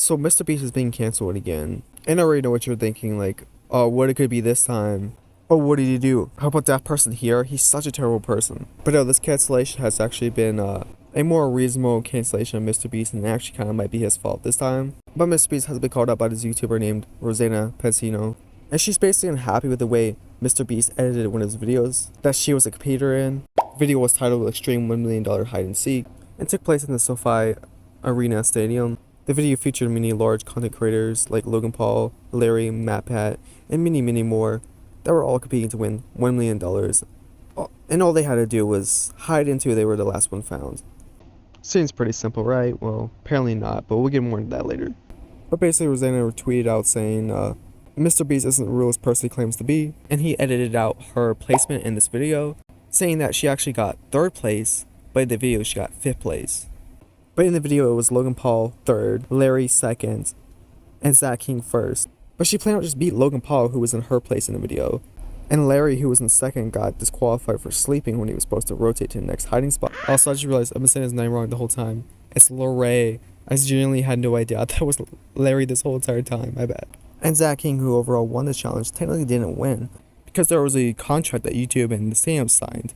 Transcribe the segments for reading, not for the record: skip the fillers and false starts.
So Mr. Beast is being canceled again. And I already know what you're thinking, like, oh, what it could be this time. Oh, what did he do? How about that person here? He's such a terrible person. But no, this cancellation has actually been a more reasonable cancellation of Mr. Beast, and it actually kind of might be his fault this time. But Mr. Beast has been called out by this YouTuber named Rosanna pansino, and she's basically unhappy with the way Mr. Beast edited one of his videos that she was a competitor in. The video was titled Extreme $1 Million Hide and Seek and took place in the SoFi Arena Stadium. The video featured many large content creators like Logan Paul, Larry, MatPat, and many more that were all competing to win $1 million. And all they had to do was hide until they were the last one found. Seems pretty simple, right? Well, apparently not, but we'll get more into that later. But basically, Rosanna tweeted out saying, Mr. Beast isn't the real as person he claims to be, and he edited out her placement in this video, saying that she actually got 3rd place, but in the video she got 5th place. But in the video it was Logan Paul 3rd, Larry 2nd, and Zach King 1st. But she planned to just beat Logan Paul, who was in her place in the video. And Larry, who was in 2nd, got disqualified for sleeping when he was supposed to rotate to the next hiding spot. Also, I just realized I've been saying his name wrong the whole time. It's Lorray. I genuinely had no idea. That was Larry this whole entire time. My bad. And Zach King, who overall won the challenge, technically didn't win, because there was a contract that YouTube and the stadium signed,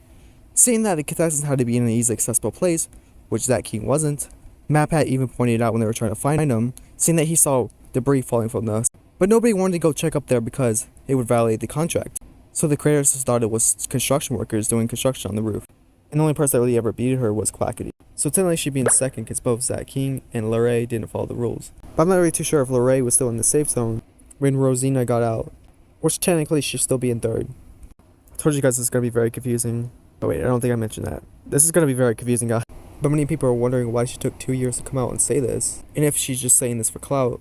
saying that the contestants had to be in an easily accessible place, which Zach King wasn't. MatPat even pointed out when they were trying to find him, saying that he saw debris falling from the... But nobody wanted to go check up there because it would violate the contract. So the creators just thought it was construction workers doing construction on the roof. And the only person that really ever beat her was Quackity. So technically she'd be in 2nd because both Zach King and Lorray didn't follow the rules. But I'm not really too sure if Lorray was still in the safe zone when Rosanna got out, which technically should still be in 3rd. I told you guys this is going to be very confusing. Oh wait, I don't think I mentioned that. This is going to be very confusing, guys. But many people are wondering why she took 2 years to come out and say this, and if she's just saying this for clout.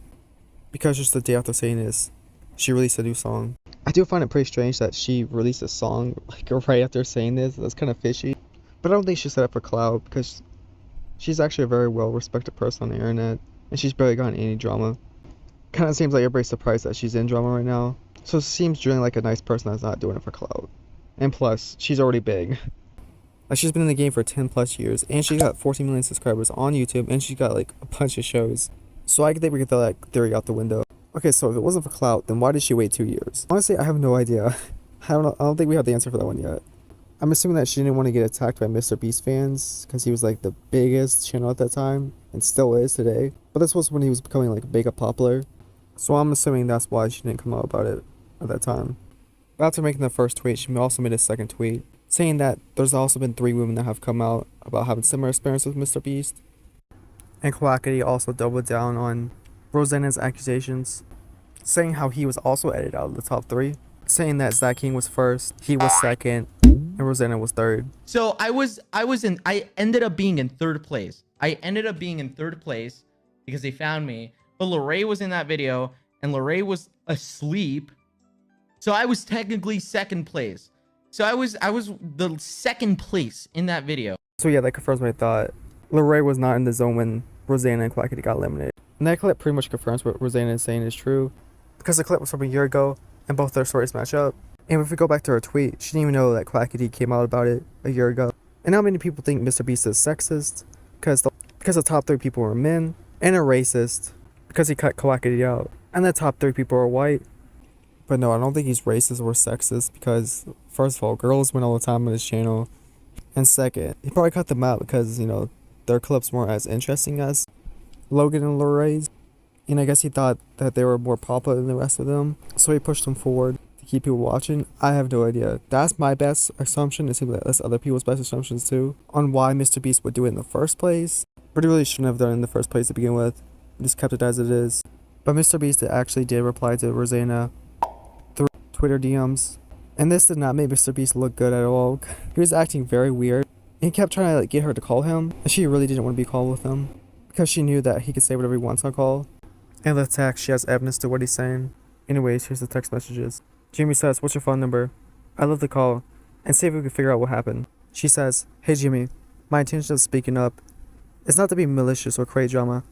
Because just the day after saying this, she released a new song. I do find it pretty strange that she released a song like right after saying this. That's kind of fishy. But I don't think she said it for clout, because she's actually a very well respected person on the internet, and she's barely gotten any drama. Kind of seems like everybody's surprised that she's in drama right now. So it seems genuinely like a nice person that's not doing it for clout. And plus, she's already big. Like, she's been in the game for 10 plus years, and she got 14 million subscribers on YouTube, and she got like a bunch of shows. So I think we could throw that theory out the window. Okay, so if it wasn't for clout, then why did she wait 2 years? Honestly, I have no idea. I don't think we have the answer for that one yet. I'm assuming that she didn't want to get attacked by Mr. Beast fans, because he was like the biggest channel at that time, and still is today. But this was when he was becoming like big and popular. So I'm assuming that's why she didn't come out about it at that time. But after making the first tweet, she also made a second tweet, saying that there's also been 3 women that have come out about having similar experiences with Mr. Beast. And Quackity also doubled down on Rosanna's accusations, saying how he was also edited out of the top 3, saying that Zach King was 1st, he was 2nd, and Rosanna was 3rd. So I ended up being in 3rd place. I ended up being in 3rd place because they found me. But Lorray was in that video, and Lorray was asleep. So I was technically 2nd place. So I was the 2nd place in that video. So yeah, that confirms my thought. Lorray was not in the zone when Rosanna and Quackity got eliminated. And that clip pretty much confirms what Rosanna is saying is true, because the clip was from a year ago, and both their stories match up. And if we go back to her tweet, she didn't even know that Quackity came out about it a year ago. And now many people think Mr. Beast is sexist, because the top 3 people were men, and a racist, because he cut Quackity out. And the top 3 people are white. But no, I don't think he's racist or sexist, because first of all, girls win all the time on his channel. And second, he probably cut them out because, you know, their clips weren't as interesting as Logan and Lorray's. And I guess he thought that they were more popular than the rest of them, so he pushed them forward to keep people watching. I have no idea. That's my best assumption. It seems like that's other people's best assumptions too, on why Mr. Beast would do it in the first place. But he really shouldn't have done it in the first place to begin with. He just kept it as it is. But Mr. Beast actually did reply to Rosanna through Twitter DMs. And this did not make Mr. Beast look good at all. He was acting very weird. And he kept trying to like get her to call him. And she really didn't want to be called with him, because she knew that he could say whatever he wants on call. And the text, she has evidence to what he's saying. Anyways, here's the text messages. Jimmy says, "What's your phone number? I'd love to call and see if we can figure out what happened." She says, "Hey Jimmy, my intention of speaking up is not to be malicious or create drama.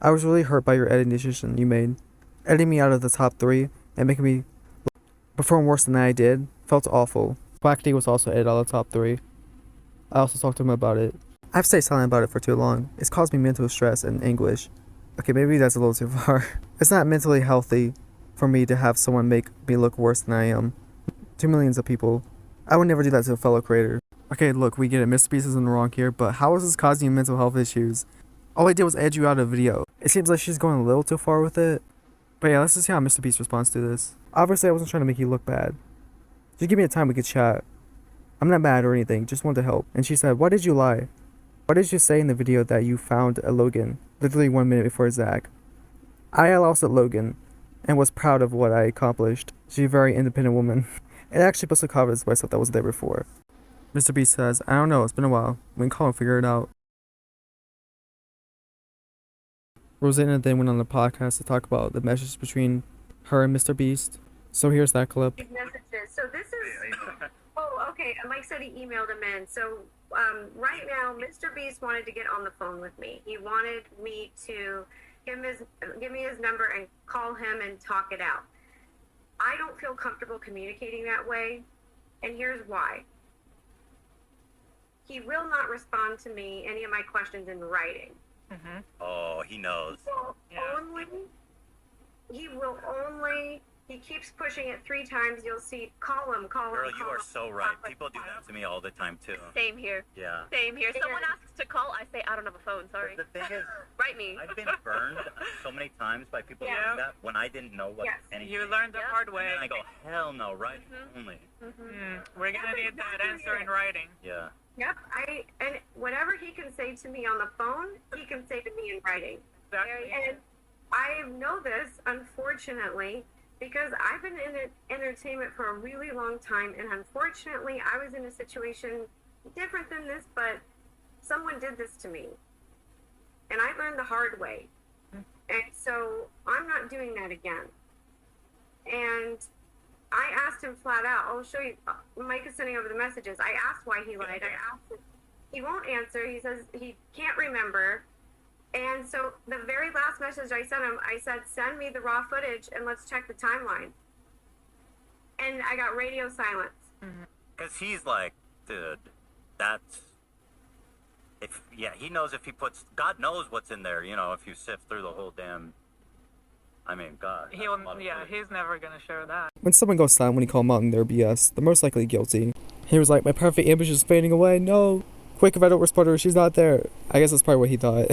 I was really hurt by your editing decision you made. Editing me out of the top 3 and making me perform worse than I did felt awful." Quackity was also edited out of the top 3. I also talked to him about it. I've stayed silent about it for too long. It's caused me mental stress and anguish. Okay, maybe that's a little too far. It's not mentally healthy for me to have someone make me look worse than I am. To millions of people. I would never do that to a fellow creator. Okay, look, we get it. Mr. Beast is in the wrong here, but how is this causing you mental health issues? All I did was edge you out of the video. It seems like she's going a little too far with it. But yeah, let's just see how Mr. Beast responds to this. Obviously, I wasn't trying to make you look bad. Just give me a time we could chat. I'm not mad or anything, just want to help. And she said, why did you lie? Why did you say in the video that you found a Logan, literally 1 minute before Zach? I lost at Logan, and was proud of what I accomplished. She's a very independent woman. It actually puts a confidence in myself that wasn't there before. Mr. Beast says, I don't know, it's been a while. We can call and figure it out. Rosanna then went on the podcast to talk about the message between her and Mr. Beast. So here's that clip. Messages. So this is. Oh, okay. Mike said he emailed him in. So right now, Mr. Beast wanted to get on the phone with me. He wanted me to give me his number and call him and talk it out. I don't feel comfortable communicating that way, and here's why. He will not respond to me any of my questions in writing. Mm-hmm. Oh, he knows. He keeps pushing it 3 times. You'll see, call him. Girl, you are so right. People do that to me all the time, too. Same here. Yeah. Same here. Someone asks to call, I say, I don't have a phone, sorry. The thing is, write me. I've been burned so many times by people doing that when I didn't know what anything. You learned the hard way. And then I go, hell no, right? Only. We're going to need that answer in writing. Yeah. Yep, and whatever he can say to me on the phone, he can say to me in writing. Exactly. And I know this, unfortunately, because I've been in entertainment for a really long time, and unfortunately, I was in a situation different than this, but someone did this to me, and I learned the hard way, and so I'm not doing that again. And I asked him flat out, I'll show you, Mike is sending over the messages. I asked why he lied. I asked him. He won't answer. He says he can't remember. And so the very last message I sent him, I said, send me the raw footage and let's check the timeline. And I got radio silence. Because he's like, dude, that's... he knows if he puts... God knows what's in there, you know, if you sift through the whole damn... I mean, God. He's never gonna share that. When someone goes silent when you call them out in their BS, they're most likely guilty. He was like, my perfect image is fading away, no. Quick, if I don't respond to her, she's not there. I guess that's probably what he thought.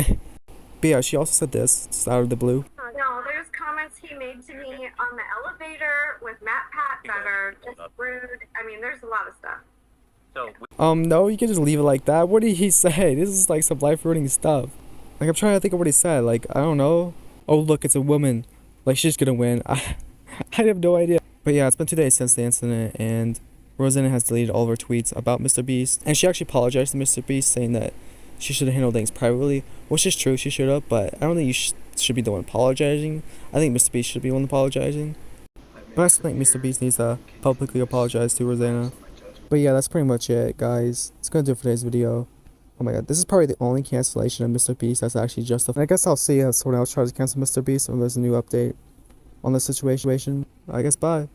But yeah, she also said this, just out of the blue. No, there's comments he made to me on the elevator with Matt Pat that are just rude. I mean, there's a lot of stuff. So no, you can just leave it like that. What did he say? This is like some life-ruining stuff. Like, I'm trying to think of what he said. Like, I don't know. Oh, look, it's a woman. Like, she's gonna win. I have no idea. But yeah, it's been 2 days since the incident, and Rosanna has deleted all of her tweets about Mr. Beast. And she actually apologized to Mr. Beast, saying that she should have handled things privately, which is true, she should have, but I don't think you should be the one apologizing. I think Mr. Beast should be the one apologizing. But I still think Mr. Beast needs to publicly apologize to Rosanna. But yeah, that's pretty much it, guys. It's gonna do it for today's video. Oh my god, this is probably the only cancellation of Mr. Beast that's actually justified. I guess I'll see if someone else tries to cancel Mr. Beast or there's a new update on the situation. I guess bye.